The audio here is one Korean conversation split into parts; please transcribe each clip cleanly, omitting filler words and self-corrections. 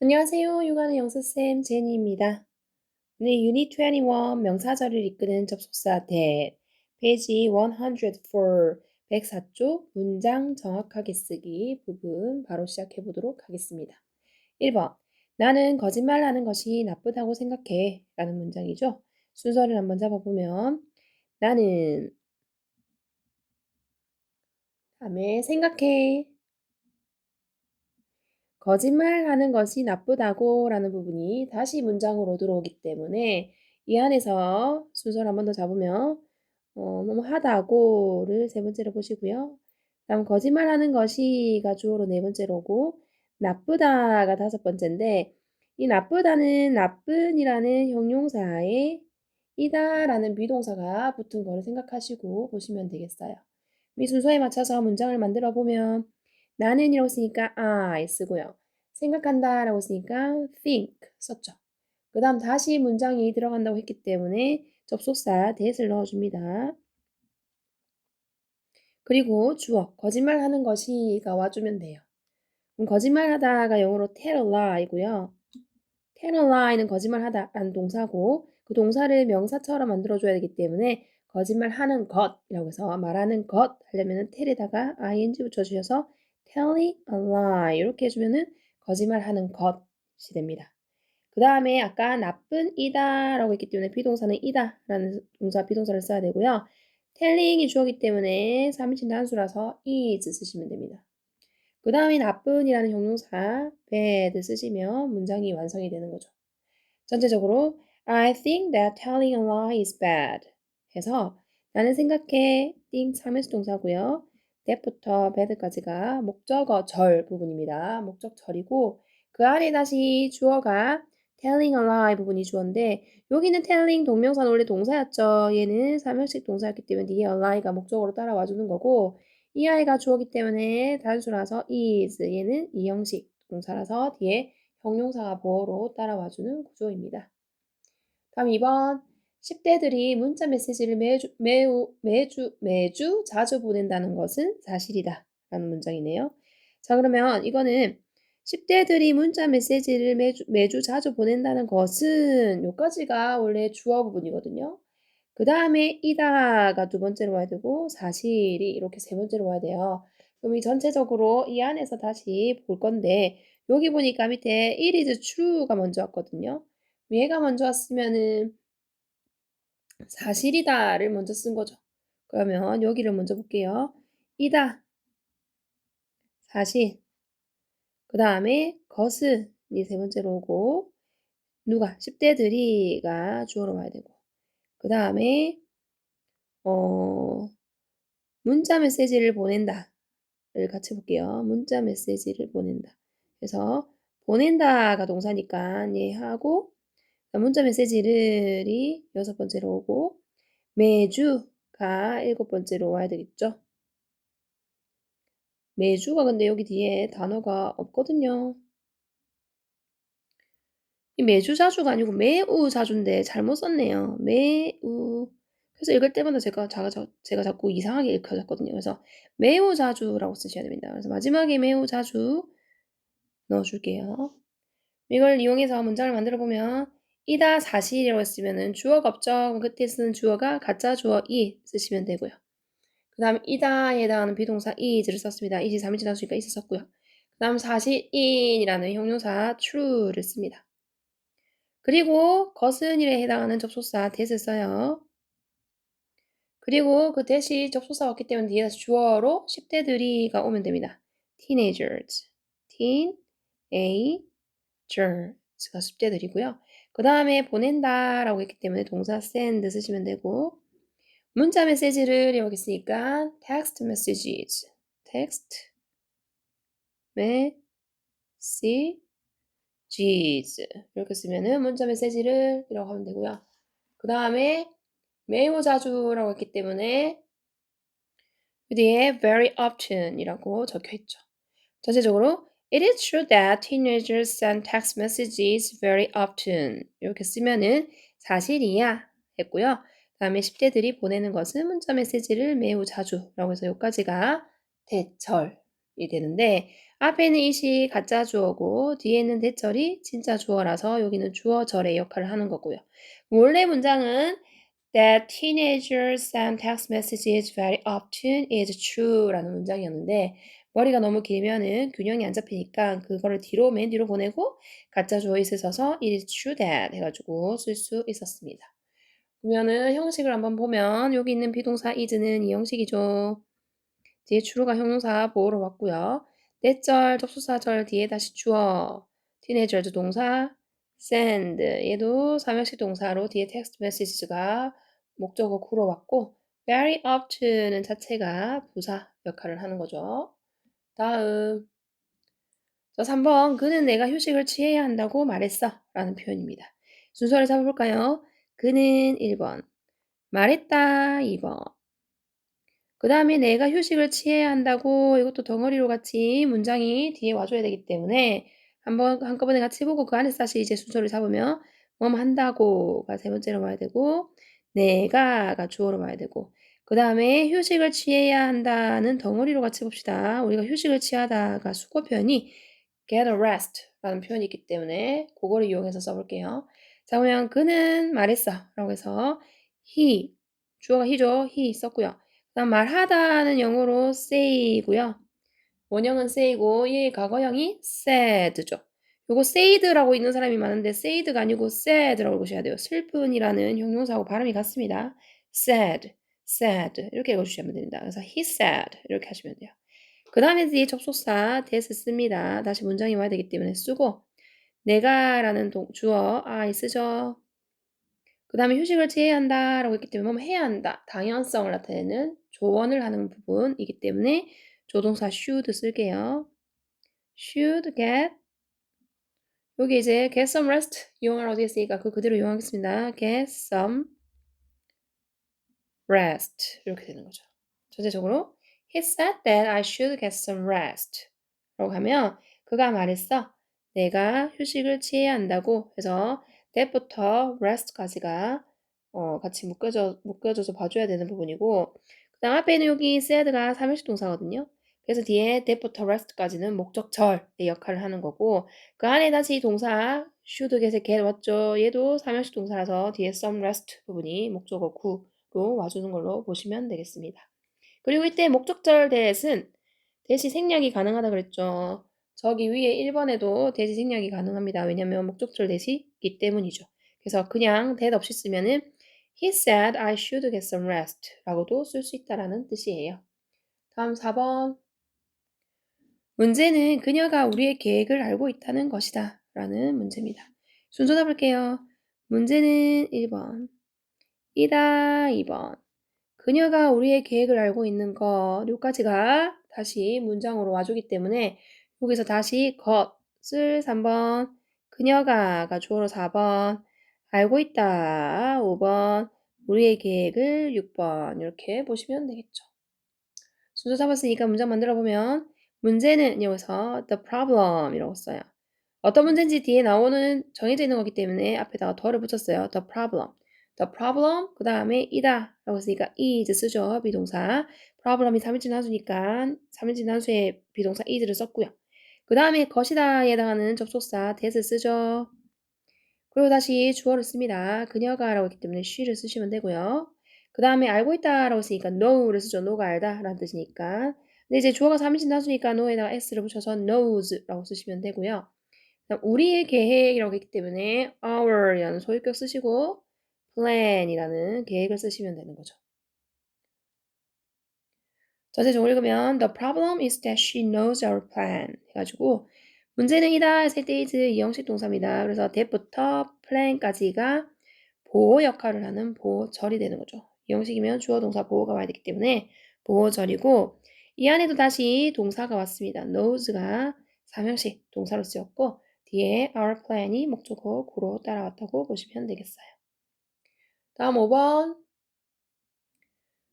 안녕하세요. 육아는 영수쌤 제니입니다. 오늘 유닛 21 명사절을 이끄는 접속사 that 페이지 104 104쪽 문장 정확하게 쓰기 부분 바로 시작해 보도록 하겠습니다. 1번 나는 거짓말하는 것이 나쁘다고 생각해 라는 문장이죠. 순서를 한번 잡아보면 나는 다음에 생각해 거짓말하는 것이 나쁘다고 라는 부분이 다시 문장으로 들어오기 때문에 이 안에서 순서를 한 번 더 잡으면 뭐뭐 하다고를 세 번째로 보시고요. 다음 거짓말하는 것이가 주어로 네 번째로 오고 나쁘다가 다섯 번째인데 이 나쁘다는 나쁜이라는 형용사에 이다라는 비동사가 붙은 거를 생각하시고 보시면 되겠어요. 이 순서에 맞춰서 문장을 만들어 보면 나는이라고 쓰니까 I 쓰고요. 생각한다라고 쓰니까 think 썼죠. 그 다음 다시 문장이 들어간다고 했기 때문에 접속사 that을 넣어줍니다. 그리고 주어 거짓말하는 것이가 와주면 돼요. 그럼 거짓말하다가 영어로 tell a lie고요. tell a lie는 거짓말하다라는 동사고 그 동사를 명사처럼 만들어줘야 되기 때문에 거짓말하는 것이라고 해서 말하는 것 하려면은 tell에다가 ing 붙여주셔서 telling a lie 이렇게 해주면은 거짓말하는 것이 됩니다. 그 다음에 아까 나쁜이다라고 했기 때문에 비동사는 이다라는 동사 비동사를 써야 되고요. telling이 주어기 때문에 3인칭 단수라서 is 쓰시면 됩니다. 그 다음에 나쁜이라는 형용사 bad 쓰시면 문장이 완성이 되는 거죠. 전체적으로 I think that telling a lie is bad 해서 나는 생각해 think 상면수 동사고요. that부터 bad까지가 목적어 절 부분입니다. 목적절이고 그 안에 다시 주어가 telling a lie 부분이 주어인데 여기는 telling 동명사는 원래 동사였죠. 얘는 삼형식 동사였기 때문에 뒤에 a lie가 목적어로 따라와 주는 거고 이 아이가 주어기 때문에 단수라서 is 얘는 이형식 동사라서 뒤에 형용사가 보어로 따라와주는 구조입니다. 다음 2번 10대들이 문자 메시지를 매주 자주 보낸다는 것은 사실이다 라는 문장이네요. 자 그러면 이거는 10대들이 문자 메시지를 매주 자주 보낸다는 것은 요까지가 원래 주어 부분이거든요. 그 다음에 이다가 두 번째로 와야 되고 사실이 이렇게 세 번째로 와야 돼요. 그럼 이 전체적으로 이 안에서 다시 볼 건데 여기 보니까 밑에 it is true가 먼저 왔거든요. 얘가 먼저 왔으면은 사실이다를 먼저 쓴 거죠. 그러면 여기를 먼저 볼게요. 이다, 사실. 그 다음에 것은이 세 번째로 오고 누가 10대들이가 주어로 와야 되고 그 다음에 문자 메시지를 보낸다를 같이 볼게요. 문자 메시지를 보낸다. 그래서 보낸다가 동사니까 얘 하고 문자 메시지를이 여섯 번째로 오고 매주가 일곱 번째로 와야 되겠죠. 매주가 근데 여기 뒤에 단어가 없거든요. 이 매주 자주가 아니고 매우 자주인데 잘못 썼네요. 매우. 그래서 읽을 때마다 제가 자꾸 이상하게 읽혀졌거든요. 그래서 매우 자주라고 쓰셔야 됩니다. 그래서 마지막에 매우 자주 넣어줄게요. 이걸 이용해서 문장을 만들어 보면 이다 사실이라고 했으면은 주어가 없죠. 그럼 그때 쓰는 주어가 가짜 주어 이 쓰시면 되고요. 그 다음 이다에 해당하는 비동사 is를 썼습니다. is 3인칭 단수니까 is 썼고요. 그 다음 사실인이라는 형용사 true를 씁니다. 그리고 것은일에 해당하는 접속사 that을 써요. 그리고 그 that이 접속사가 없기 때문에 뒤에서 주어로 10대들이가 오면 됩니다. teenagers, teenagers가 10대들이고요. 그 다음에 보낸다라고 했기 때문에 동사 send 쓰시면 되고 문자 메시지를 여기 있으니까 text messages, text messages 이렇게 쓰면은 문자 메시지를 이라고 하면 되고요. 그 다음에 매우 자주라고 했기 때문에 그 뒤에 very often 이라고 적혀 있죠. 전체적으로 It is true that teenagers send text messages very often 이렇게 쓰면은 사실이야 했고요. 그 다음에 10대들이 보내는 것은 문자 메시지를 매우 자주라고 해서 여기까지가 대절이 되는데 앞에 있는 it이 가짜 주어고 뒤에 있는 대절이 진짜 주어라서 여기는 주어절의 역할을 하는 거고요. 원래 문장은 That teenagers send text messages very often is true라는 문장이었는데 머리가 너무 길면은 균형이 안 잡히니까 그거를 뒤로 맨 뒤로 보내고 가짜 주어 it을 써서 it is true that 해가지고 쓸 수 있었습니다. 그러면은 형식을 한번 보면 여기 있는 비동사 is는 이 형식이죠. 뒤에 true가 형용사 보호로 왔고요. 내절 접속사절 뒤에 다시 주어 teenagers 동사 send 얘도 삼형식 동사로 뒤에 text messages가 목적어 구로 왔고 very often은 자체가 부사 역할을 하는 거죠. 다음 자 3번 그는 내가 휴식을 취해야 한다고 말했어 라는 표현입니다. 순서를 잡아볼까요? 그는 1번 말했다 2번 그 다음에 내가 휴식을 취해야 한다고 이것도 덩어리로 같이 문장이 뒤에 와줘야 되기 때문에 한번 한꺼번에 같이 보고 그 안에서 다시 이제 순서를 잡으면 뭐뭐 한다고가 세 번째로 와야 되고 내가가 주어로 와야 되고 그 다음에 휴식을 취해야 한다는 덩어리로 같이 봅시다. 우리가 휴식을 취하다가 수거 표현이 get a rest 라는 표현이 있기 때문에 그거를 이용해서 써볼게요. 자 그러면 그는 말했어 라고 해서 he 주어가 he죠. he 썼고요. 그다음 말하다는 영어로 say고요. 원형은 say고 얘의 과거형이 said죠. 요거 said라고 있는 사람이 많은데 said가 아니고 sad라고 보셔야 돼요. 슬픈이라는 형용사하고 발음이 같습니다. sad, sad 이렇게 읽어주시면 됩니다. 그래서 he said 이렇게 하시면 돼요. 그 다음에 뒤에 접속사 that 씁니다. 다시 문장이 와야 되기 때문에 쓰고 내가라는 주어 I 쓰죠. 그 다음에 휴식을 취해야 한다라고 했기 때문에 뭐 해야 한다. 당연성을 나타내는 조언을 하는 부분이기 때문에 조동사 should 쓸게요. should get 여기 이제 get some rest 이용을 어디에 쓰니까 그 그대로 이용하겠습니다. get some rest 이렇게 되는 거죠. 전체적으로 he said that I should get some rest 라고 하면 그가 말했어. 내가 휴식을 취해야 한다고 해서 that부터 rest까지가 같이 묶여져서 봐줘야 되는 부분이고 그 다음 앞에 있는 여기 said가 삼형식 동사거든요. 그래서 뒤에 that부터 rest까지는 목적절의 역할을 하는 거고 그 안에 다시 동사 should get에 get 왔죠. 얘도 삼형식 동사라서 뒤에 some rest 부분이 목적어 구로 와주는 걸로 보시면 되겠습니다. 그리고 이때 목적절 that은 대시 생략이 가능하다 그랬죠. 저기 위에 1번에도 대시 생략이 가능합니다. 왜냐면 목적절 that이기 때문이죠. 그래서 그냥 that 없이 쓰면은 He said I should get some rest 라고도 쓸 수 있다라는 뜻이에요. 다음 4번 문제는 그녀가 우리의 계획을 알고 있다는 것이다 라는 문제입니다. 순서 잡을게요. 문제는 1번 이다 2번 그녀가 우리의 계획을 알고 있는 것 요까지가 다시 문장으로 와주기 때문에 여기서 다시 것을 3번 그녀가가 주어로 4번 알고 있다 5번 우리의 계획을 6번 이렇게 보시면 되겠죠. 순서 잡았으니까 문장 만들어 보면 문제는 여기서 the problem이라고 써요. 어떤 문제인지 뒤에 나오는 정해져 있는 거기 때문에 앞에다가 더를 붙였어요. the problem. the problem 그 다음에 이다 라고 했으니까 is 쓰죠. 비동사. problem이 3인칭 단수니까 3인칭 단수의 비동사 is를 썼고요. 그 다음에 것이다에 해당하는 접속사 that을 쓰죠. 그리고 다시 주어를 씁니다. 그녀가 라고 했기 때문에 she를 쓰시면 되고요. 그 다음에 알고 있다 라고 했으니까 know를 쓰죠. know가 알다 라는 뜻이니까. 근데 이제 주어가 3인칭 단수니까 know에다가 s를 붙여서 knows 라고 쓰시면 되고요. 우리의 계획이라고 했기 때문에 our이라는 소유격 쓰시고 plan이라는 계획을 쓰시면 되는 거죠. 전체적으로 읽으면 The problem is that she knows our plan 해가지고 문제는 이다 했을 때 is 이 형식 동사입니다. 그래서 that부터 plan까지가 보호 역할을 하는 보호절이 되는 거죠. 이 형식이면 주어 동사 보호가 와야 되기 때문에 보호절이고 이 안에도 다시 동사가 왔습니다. knows가 삼형식 동사로 쓰였고 뒤에 our plan이 목적어 구로 따라왔다고 보시면 되겠어요. 다음 5번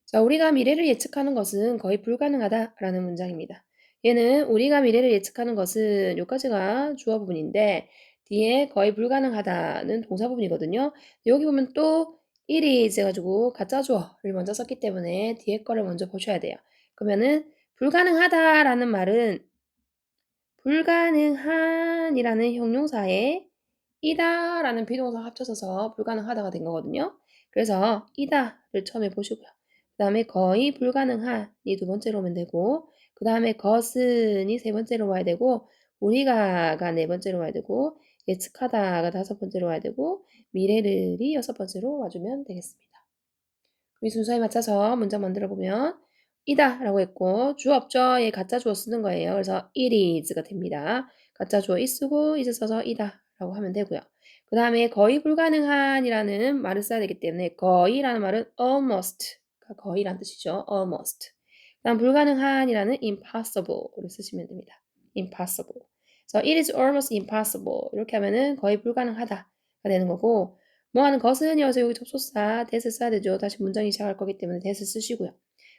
자, 우리가 미래를 예측하는 것은 거의 불가능하다라는 문장입니다. 얘는 우리가 미래를 예측하는 것은 여기까지가 주어 부분인데 뒤에 거의 불가능하다는 동사 부분이거든요. 여기 보면 또 it is 해가지고 가짜 주어를 먼저 썼기 때문에 뒤에 거를 먼저 보셔야 돼요. 그러면은 불가능하다라는 말은 불가능한이라는 형용사에 이다라는 비동사가 합쳐져서 불가능하다가 된 거거든요. 그래서 이다를 처음에 보시고요. 그다음에 거의 불가능한이 두 번째로 오면 되고 그다음에 것은이 세 번째로 와야 되고 우리가가 네 번째로 와야 되고 예측하다가 다섯 번째로 와야 되고 미래를이 여섯 번째로 와주면 되겠습니다. 이 순서에 맞춰서 문장 만들어 보면 이다라고 했고 주어 없죠? 얘 가짜 주어 쓰는 거예요. 그래서 it is가 됩니다. 가짜 주어 is 쓰고 is 써서 이다라고 하면 되고요. 그 다음에 거의 불가능한이라는 말을 써야 되기 때문에 거의라는 말은 almost가 거의란 뜻이죠. almost. 그다음 불가능한이라는 impossible를 쓰시면 됩니다. impossible. 그래서 it is almost impossible 이렇게 하면은 거의 불가능하다가 되는 거고 뭐 하는 것은이어서 여기 접속사 that을 써야 되죠. 다시 문장이 시작할 거기 때문에 that을 쓰시고요.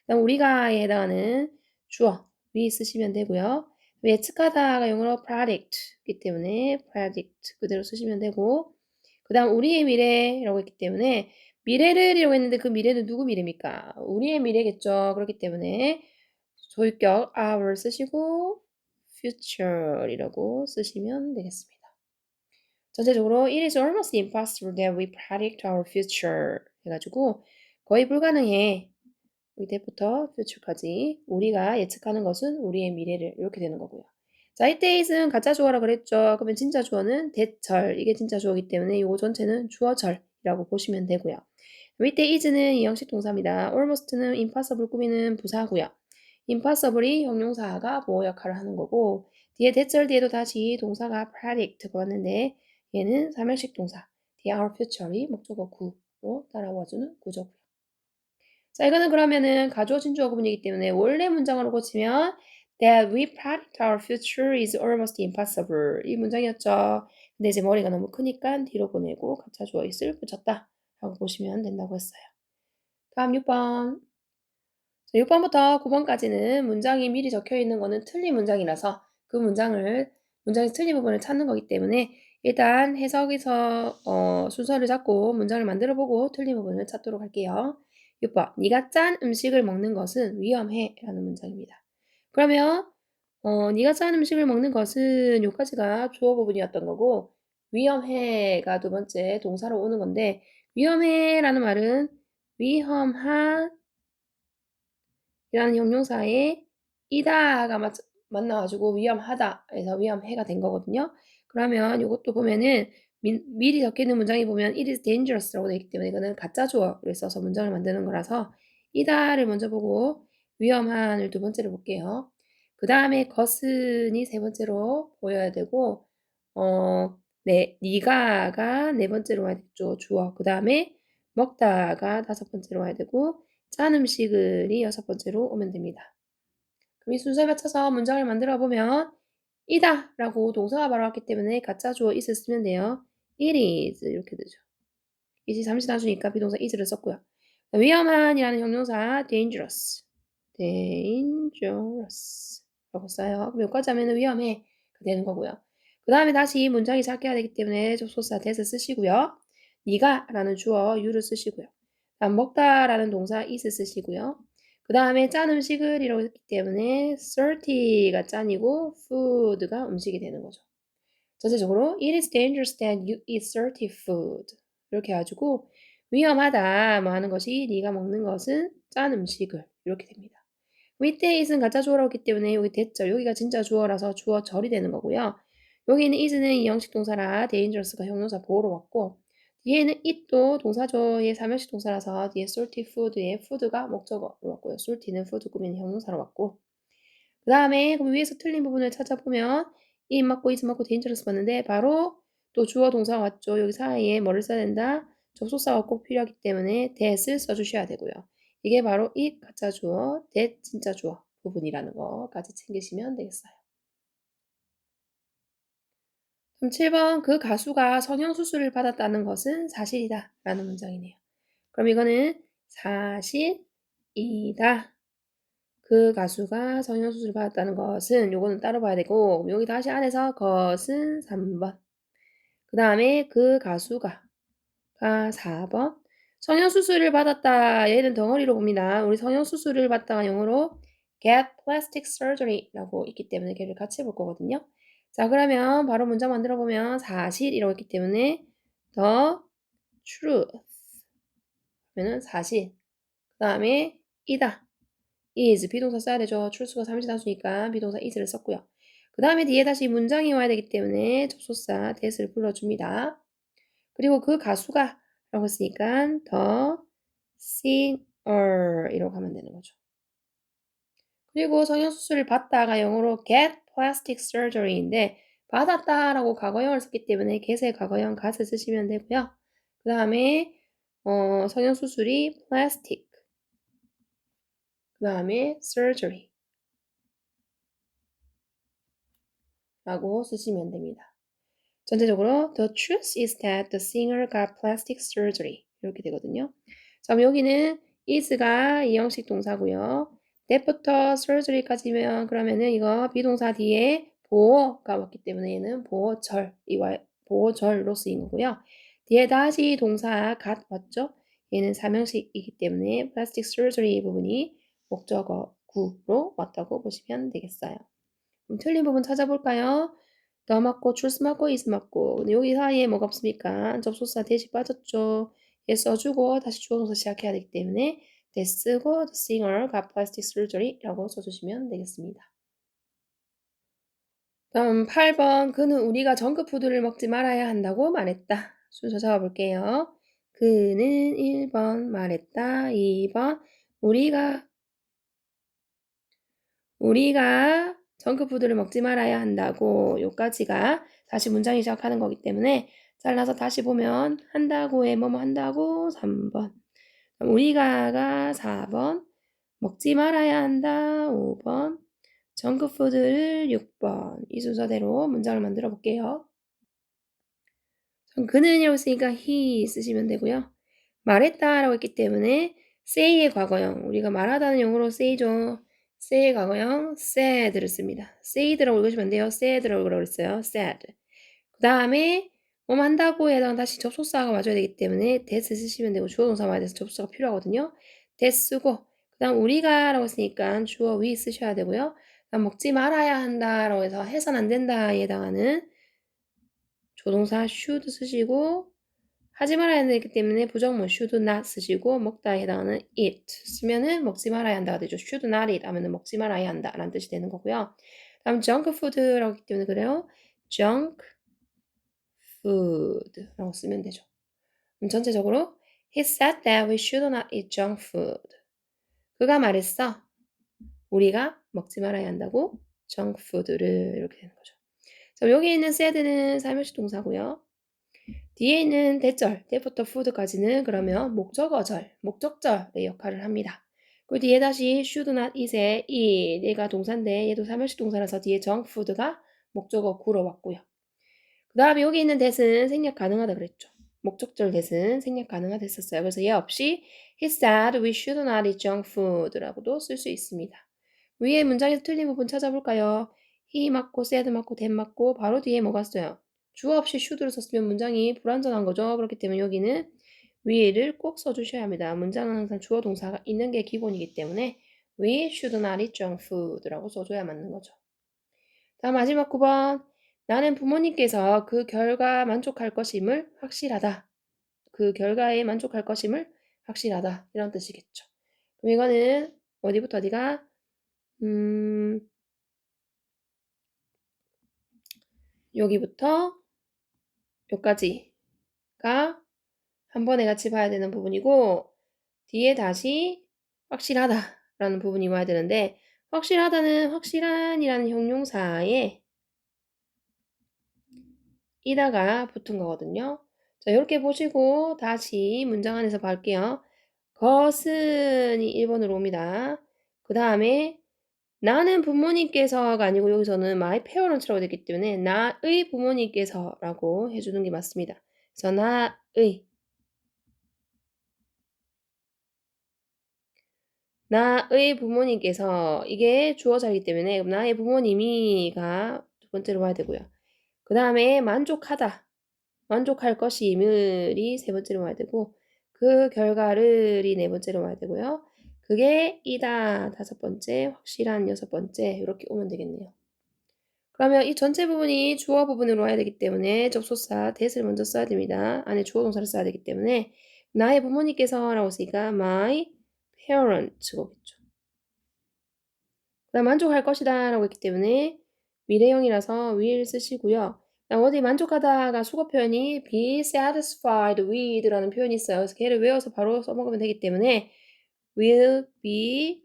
그다음 우리가에 해당하는 주어 we 쓰시면 되고요. 예측하다가 영어로 predict이기 때문에 predict 그대로 쓰시면 되고 그다음 우리의 미래라고 했기 때문에 미래를이라고 했는데 그 미래는 누구 미래입니까? 우리의 미래겠죠. 그렇기 때문에 소유격 our 쓰시고 future이라고 쓰시면 되겠습니다. 전체적으로 it is almost impossible that we predict our future 해가지고 거의 불가능해. 이때부터 future까지 우리가 예측하는 것은 우리의 미래를 이렇게 되는 거고요. 자, 이때 is는 가짜 주어라 그랬죠. 그러면 진짜 주어는 대절 이게 진짜 주어이기 때문에 이거 전체는 주어절이라고 보시면 되고요. 이때 is는 이형식 동사입니다. almost는 impossible 꾸미는 부사고요. impossible이 형용사가 보호 역할을 하는 거고 뒤에 대절 뒤에도 다시 동사가 predict가 왔는데 얘는 삼형식 동사 뒤에 our future이 목적어 구로 따라와주는 구조고요. 자, 이거는 그러면은 가주어 진주어 구문이기 때문에 원래 문장으로 고치면 that we predict our future is almost impossible 이 문장이었죠. 근데 이제 머리가 너무 크니까 뒤로 보내고 가짜 주어 is를 붙였다 라고 보시면 된다고 했어요. 다음 6번. 6번부터 9번까지는 문장이 미리 적혀 있는 거는 틀린 문장이라서 그 문장에서 틀린 부분을 찾는 거기 때문에 일단 해석에서 순서를 잡고 문장을 만들어 보고 틀린 부분을 찾도록 할게요. 6번. 네가 짠 음식을 먹는 것은 위험해 라는 문장입니다. 그러면 네가 짠 음식을 먹는 것은 요까지가 주어 부분이었던 거고 위험해가 두 번째 동사로 오는 건데 위험해라는 말은 위험한 이라는 형용사에 이다가 만나가지고 위험하다에서 위험해가 된 거거든요. 그러면 이것도 보면은 미리 적혀 있는 문장이 보면 it is dangerous라고 되어 있기 때문에 이거는 가짜 주어를 써서 문장을 만드는 거라서 이다를 먼저 보고 위험한을 두 번째로 볼게요. 그 다음에 것은이 세 번째로 보여야 되고 네가가 네 번째로 와야 되죠. 주어. 그 다음에 먹다가 다섯 번째로 와야 되고 짠 음식을이 여섯 번째로 오면 됩니다. 그럼 이 순서에 맞춰서 문장을 만들어 보면 이다 라고 동사가 바로 왔기 때문에 가짜 주어 is를 쓰면 돼요. it is 이렇게 되죠. 이제 잠시 단수니까 비동사 is를 썼고요. 위험한이라는 형용사 dangerous 라고 써요. 그럼 여기까지 하면 위험해 되는 거고요. 그 다음에 다시 문장이 시작해야 되기 때문에 접속사 that을 쓰시고요. 네가 라는 주어 you를 쓰시고요. 다음 먹다라는 동사 is 쓰시고요. 그 다음에 짠 음식을 이라고 했기 때문에 salty가 짠이고 food가 음식이 되는 거죠. 전체적으로 it is dangerous that you eat salty food 이렇게 해가지고 위험하다 뭐 하는 것이 네가 먹는 것은 짠 음식을 이렇게 됩니다. 밑에 is는 가짜 주어라고 했기 때문에 여기 대절 여기가 진짜 주어라서 주어절이 되는 거고요. 여기 있는 is는 이형식 동사라 dangerous가 형용사 보호로 왔고 뒤에는 it도 동사죠. 얘 삼형식 동사라서 뒤에 salty food에 food가 목적어로 왔고요. salty는 food 꾸미는 형용사로 왔고 그 다음에 그럼 위에서 틀린 부분을 찾아보면 it 맞고 is 맞고 dangerous 맞는데 바로 또 주어 동사가 왔죠. 여기 사이에 뭐를 써야 된다? 접속사가 꼭 필요하기 때문에 that을 써주셔야 되고요. 이게 바로 it 가짜 주어, that 진짜 주어 부분이라는 거까지 챙기시면 되겠어요. 그럼 7번 그 가수가 성형수술을 받았다는 것은 사실이다 라는 문장이네요. 그럼 이거는 사실이다. 그 가수가 성형수술을 받았다는 것은 요거는 따로 봐야 되고 여기 다시 안에서 것은 3번 그 다음에 그 가수가 4번 성형수술을 받았다 얘는 덩어리로 봅니다. 우리 성형수술을 받다가 영어로 get plastic surgery 라고 있기 때문에 걔를 같이 볼 거거든요. 자, 그러면 바로 문장 만들어 보면 사실이라고 했기 때문에 the truth 하면은 사실. 그다음에 이다. is 비동사 써야 되죠. truth가 3인칭단수니까 비동사 is를 썼고요. 그다음에 뒤에 다시 문장이 와야 되기 때문에 접속사 that을 불러줍니다. 그리고 그 가수가 라고 했으니까 the singer 이라고 하면 되는 거죠. 그리고 성형수술을 받다가 영어로 get plastic surgery인데 받았다라고 과거형을 썼기 때문에 get의 과거형 got을 쓰시면 되고요. 그 다음에 성형수술이 plastic 그 다음에 surgery 라고 쓰시면 됩니다. 전체적으로 the truth is that the singer got plastic surgery 이렇게 되거든요. 자, 그럼 여기는 is가 이형식 동사고요. that부터 surgery까지면 그러면은 이거 비동사 뒤에 보어가 왔기 때문에 얘는 보어절로 쓰인 거고요. 뒤에 다시 동사 got 왔죠? 얘는 사명식이기 때문에 plastic surgery 부분이 목적어 구로 왔다고 보시면 되겠어요. 그럼 틀린 부분 찾아볼까요? 더 맞고 truth 맞고 is 맞고 근데 여기 사이에 뭐가 없으니까 접속사 대시 빠졌죠. 얘 써주고 다시 주어 동사 시작해야 되기 때문에 that 쓰고 the singer got plastic surgery라고 써주시면 되겠습니다. 다음 8번 그는 우리가 정크푸드를 먹지 말아야 한다고 말했다. 순서 잡아볼게요. 그는 1번 말했다. 2번 우리가 정크푸드를 먹지 말아야 한다고 요까지가 다시 문장이 시작하는 거기 때문에 잘라서 다시 보면 한다고에 뭐뭐 한다고 3번 우리가가 4번 먹지 말아야 한다 5번 정크푸드를 6번 이 순서대로 문장을 만들어 볼게요. 그는이라고 쓰니까 he 쓰시면 되고요. 말했다라고 했기 때문에 say의 과거형 우리가 말하다는 용어로 say죠. say의 과거형 said를 씁니다. said라고 읽으시면 안 돼요. said라고 그랬어요. said. 그 다음에 뭐 한다고에 해당 다시 접속사가 와줘야 되기 때문에 that 쓰시면 되고 주어 동사 와야 돼서 접속사가 필요하거든요. that 쓰고 그 다음 우리가라고 했으니까 주어 we 쓰셔야 되고요. 그다음 먹지 말아야 한다라고 해서 해선 안 된다에 해당하는 조동사 should 쓰시고 하지 말아야 되기 때문에 부정문 should not 쓰시고 먹다에 해당하는 eat 쓰면은 먹지 말아야 한다가 되죠. should not eat 하면은 먹지 말아야 한다 라는 뜻이 되는 거고요. 다음 junk food라고 하기 때문에 그래요. junk food라고 쓰면 되죠. 그럼 전체적으로 He said that we should not eat junk food. 그가 말했어. 우리가 먹지 말아야 한다고 junk food를 이렇게 되는 거죠. 자, 여기 있는 said는 사용식 동사고요. 뒤에 있는 대절, 때부터 food까지는 그러면 목적절의 역할을 합니다. 그 뒤에 다시 should not eat에 얘가 동사인데 얘도 사용식 동사라서 뒤에 junk food가 목적어 구로 왔고요. 그 다음에 여기 있는 that은 생략 가능하다 그랬죠. 목적절 that은 생략 가능하다 했었어요. 그래서 얘 없이 he said we should not eat junk food라고도 쓸 수 있습니다. 위에 문장에서 틀린 부분 찾아볼까요? he 맞고 said 맞고 that 맞고 바로 뒤에 뭐가 있어요? 주어 없이 should를 썼으면 문장이 불완전한 거죠. 그렇기 때문에 여기는 위를 꼭 써주셔야 합니다. 문장은 항상 주어 동사가 있는 게 기본이기 때문에 we should not eat junk food라고 써줘야 맞는 거죠. 다음 마지막 9번. 나는 부모님께서 그 결과 만족할 것임을 확실하다. 그 결과에 만족할 것임을 확실하다. 이런 뜻이겠죠. 그럼 이거는 어디부터 어디가? 여기부터 여기까지가 한 번에 같이 봐야 되는 부분이고 뒤에 다시 확실하다라는 부분이 와야 되는데 확실하다는 확실한이라는 형용사에 이다가 붙은 거거든요. 자, 이렇게 보시고 다시 문장 안에서 볼게요. 것은이 1번으로 옵니다. 그 다음에 나는 부모님께서가 아니고 여기서는 my parents라고 됐기 때문에 나의 부모님께서라고 해주는 게 맞습니다. 그래서 나의 부모님께서 이게 주어자이기 때문에 나의 부모님이가 두 번째로 와야 되고요. 그 다음에 만족하다. 만족할 것임을이 세 번째로 와야 되고 그 결과를이 네 번째로 와야 되고요. 그게 이다 다섯 번째, 확실한 여섯 번째 이렇게 오면 되겠네요. 그러면 이 전체 부분이 주어 부분으로 와야 되기 때문에 접속사 that을 먼저 써야 됩니다. 안에 주어 동사를 써야 되기 때문에 나의 부모님께서 라고 쓰니까 my parents겠죠. 그다음 만족할 것이다 라고 했기 때문에 미래형이라서 will 쓰시고요. 그다음 어디 만족하다가 수거 표현이 be satisfied with라는 표현이 있어요. 그래서 걔를 외워서 바로 써먹으면 되기 때문에 will be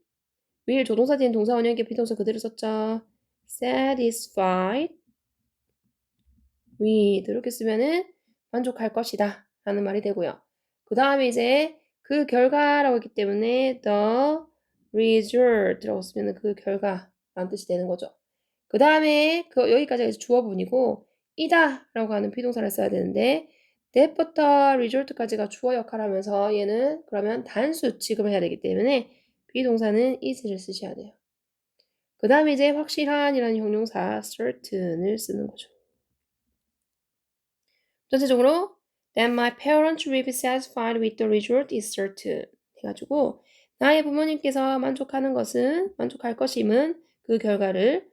will 조동사 뒤엔 동사 원형의 비동사 그대로 썼죠. satisfied with 이렇게 쓰면은 만족할 것이다 라는 말이 되고요. 그 다음에 이제 그 결과라고 했기 때문에 the result라고 쓰면은 그 결과라는 뜻이 되는 거죠. 그 다음에 여기까지가 이제 주어 부분이고 이다 라고 하는 비동사를 써야 되는데 that부터 result까지가 주어 역할을 하면서 얘는 그러면 단수 취급을 해야 되기 때문에 비동사는 is를 쓰셔야 돼요. 그 다음에 이제 확실한이라는 형용사 certain을 쓰는 거죠. 전체적으로 that my parents will be satisfied with the result is certain 해가지고 나의 부모님께서 만족할 것임은 그 결과를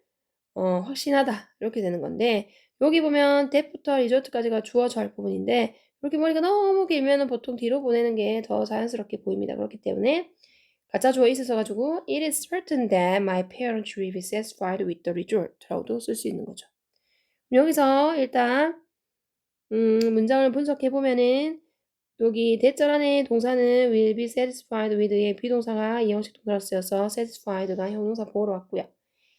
확신하다 이렇게 되는 건데 여기 보면 that부터 result까지가 주어져 할 부분인데 이렇게 머리가 너무 길면 보통 뒤로 보내는 게 더 자연스럽게 보입니다. 그렇기 때문에 가짜 주어 is 써가지고 it is certain that my parents will be satisfied with the result라고도 쓸 수 있는 거죠. 여기서 일단 문장을 분석해 보면은 여기 대절 안에 동사는 will be satisfied with의 비동사가 이형식 동사로 쓰여서 satisfied가 형용사 보호로 왔고요.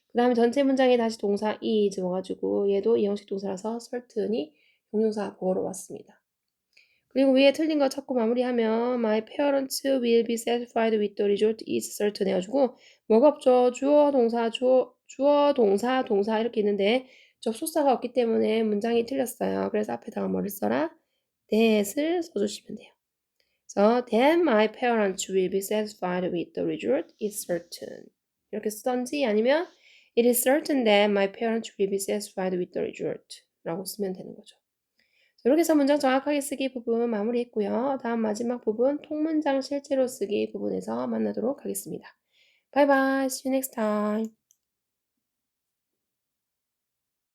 그 다음에 전체 문장에 다시 동사 is 와가지고 얘도 이형식 동사라서 certain이 형용사 보호로 왔습니다. 그리고 위에 틀린 거 찾고 마무리하면 my parents will be satisfied with the result is certain 해가지고 뭐가 없죠? 주어, 동사 이렇게 있는데 접속사가 없기 때문에 문장이 틀렸어요. 그래서 앞에다가 뭐를 써라? that을 써주시면 돼요. 그래서 then my parents will be satisfied with the result is certain 이렇게 쓰던지 아니면 it is certain that my parents will be satisfied with the result 라고 쓰면 되는 거죠. 이렇게 해서 문장 정확하게 쓰기 부분 마무리했고요. 다음 마지막 부분 통문장 실제로 쓰기 부분에서 만나도록 하겠습니다. Bye bye. See you next time.